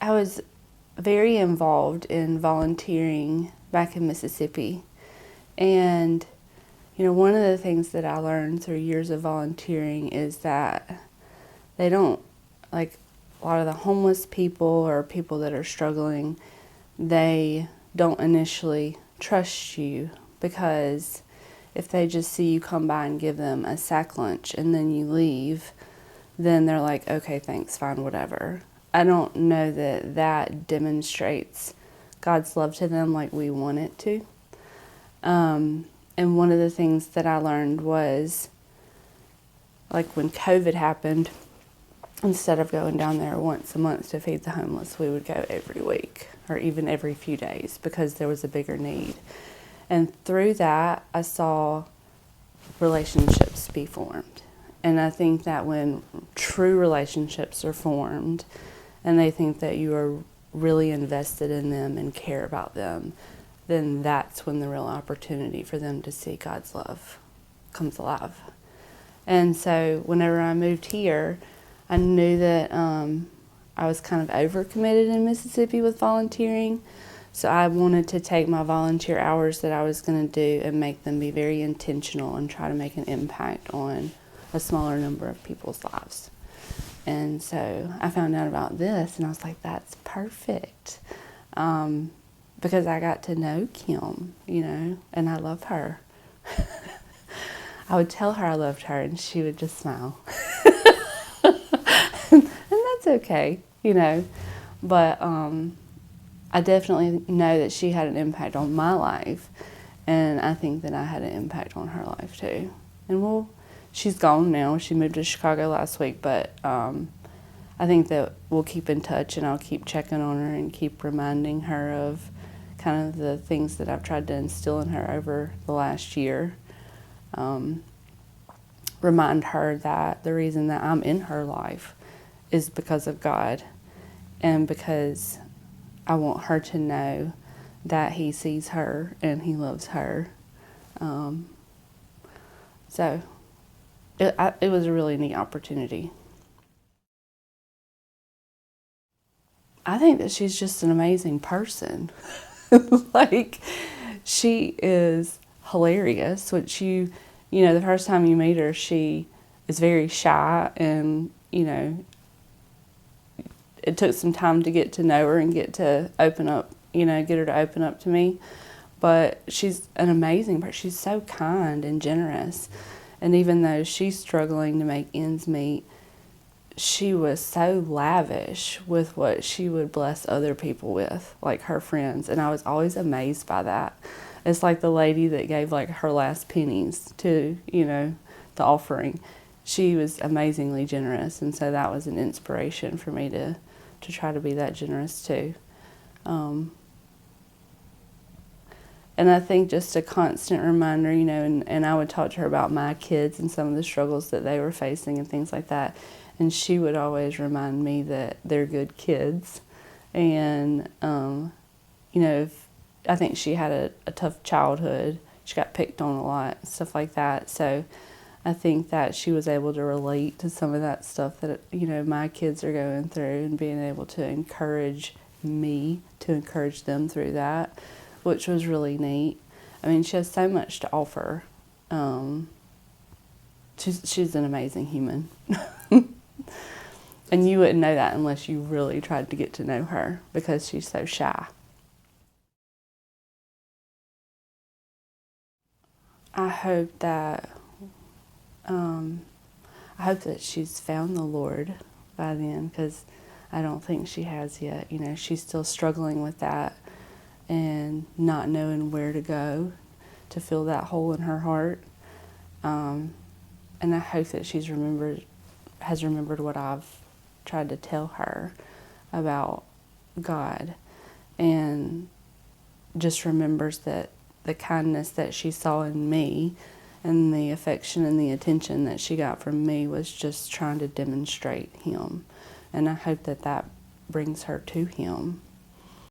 I was very involved in volunteering back in Mississippi. And, one of the things that I learned through years of volunteering is that they don't, like a lot of the homeless people or people that are struggling, they don't initially trust you, because if they just see you come by and give them a sack lunch and then you leave, then they're like, okay, thanks, fine, whatever. I don't know that that demonstrates God's love to them like we want it to. And one of the things that I learned was, like when COVID happened, instead of going down there once a month to feed the homeless, we would go every week or even every few days because there was a bigger need. And through that, I saw relationships be formed. And I think that when true relationships are formed and they think that you are really invested in them and care about them, then that's when the real opportunity for them to see God's love comes alive. And so whenever I moved here, I knew that I was kind of overcommitted in Mississippi with volunteering. So I wanted to take my volunteer hours that I was going to do and make them be very intentional and try to make an impact on a smaller number of people's lives. And so I found out about this and I was like, that's perfect. Because I got to know Kim, and I love her. I would tell her I loved her and she would just smile. And that's okay, But I definitely know that she had an impact on my life, and I think that I had an impact on her life too. And she's gone now. She moved to Chicago last week, but I think that we'll keep in touch, and I'll keep checking on her and keep reminding her of kind of the things that I've tried to instill in her over the last year. Remind her that the reason that I'm in her life is because of God, and because I want her to know that He sees her and He loves her. So it was a really neat opportunity. I think that she's just an amazing person. Like, she is hilarious, which the first time you meet her, she is very shy, and, it took some time to get to know her and get to open up, get her to open up to me. But she's an amazing person. She's so kind and generous. And even though she's struggling to make ends meet, she was so lavish with what she would bless other people with, like her friends. And I was always amazed by that. It's like the lady that gave like her last pennies to, the offering. She was amazingly generous. And so that was an inspiration for me to try to be that generous too. And I think just a constant reminder, and I would talk to her about my kids and some of the struggles that they were facing and things like that. And she would always remind me that they're good kids. And, I think she had a tough childhood. She got picked on a lot, stuff like that. So I think that she was able to relate to some of that stuff that, my kids are going through, and being able to encourage me to encourage them through that, which was really neat. I mean, she has so much to offer. She's an amazing human. And you wouldn't know that unless you really tried to get to know her, because she's so shy. I hope that she's found the Lord by then, because I don't think she has yet. She's still struggling with that and not knowing where to go to fill that hole in her heart. And I hope that has remembered what I've tried to tell her about God, and just remembers that the kindness that she saw in me and the affection and the attention that she got from me was just trying to demonstrate Him. And I hope that brings her to Him.